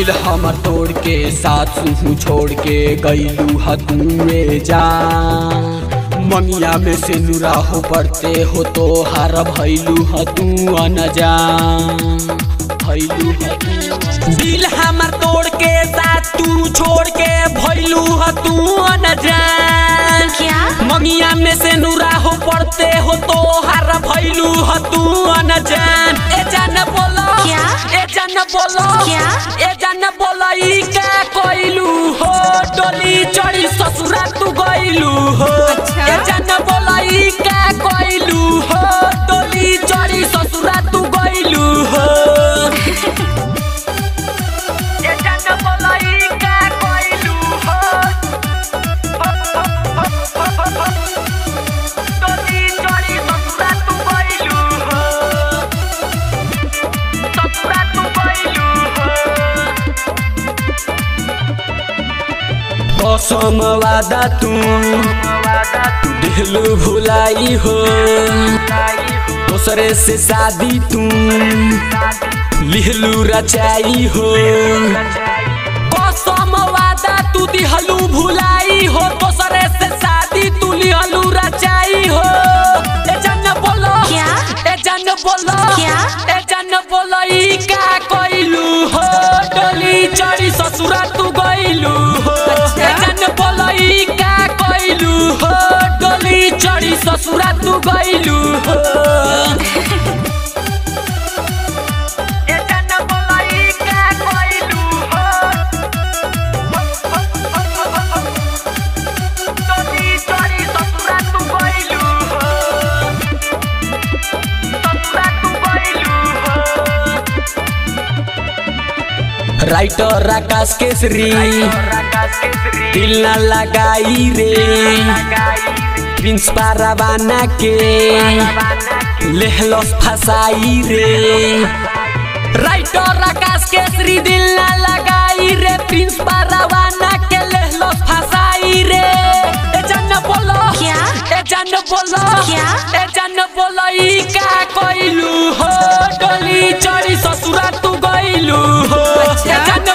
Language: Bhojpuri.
दिल हमर तोड़ के साथ सुहू छोड़ के गईलू हतुए जा मंगिया में से नुरा हो पड़ते हो तो हार भैलू हतू अनजा भैलू दिल हमर तोड़ के साथ तू छोड़ के भैलू हतू अनजा मंगिया में से नुरा हो पड़ते हो तो हार भैलू हतू अनजान ए जान बोलो ए जान बोलो ए जान बोलो ई का कोइलू हो डोली चढ़ी ससुरा तू गइलू हो ए जान बोलो ई का कोइलू हो डोली चढ़ी ससुरा तू गइलू हो ए जान बोलो ई का कोइलू हो डोली चढ़ी ससुरा तू गइलू हो ससुरा तू गइलू हो कसम वादा तू दिलू भुलाई हो दूसरे से शादी तू लिहलू रचाई हो कसम वादा तू दिहलू भुलाई हो दूसरे से शादी तू लिहलू रचाई हो ए जान बोलो ए जान बोलो ए जान बोलो ई का कोइलू हो डोली चढ़ी ससुरा तू गइलू हो ए जान बोलो ई का कोइलू हो डोली चढ़ी ससुरा तू गइलू हो ए जान बोलो ई का कोइलू हो डोली चढ़ी ससुरा तू गइलू हो ससुरा तू गइलू हो राइटर आकाश केसरी दिल न लगाई रे प्रिंस पारावाना के लेहलस फसाई रे राइटर आकाश केसरी दिल न लगाई रे प्रिंस पारावाना के लेहलस फसाई रे ए जान बोलो ए जान बोलो ए जान बोलो ई का कोइलू हो डोली चढ़ी ससुरा तू गइलू हो ए जान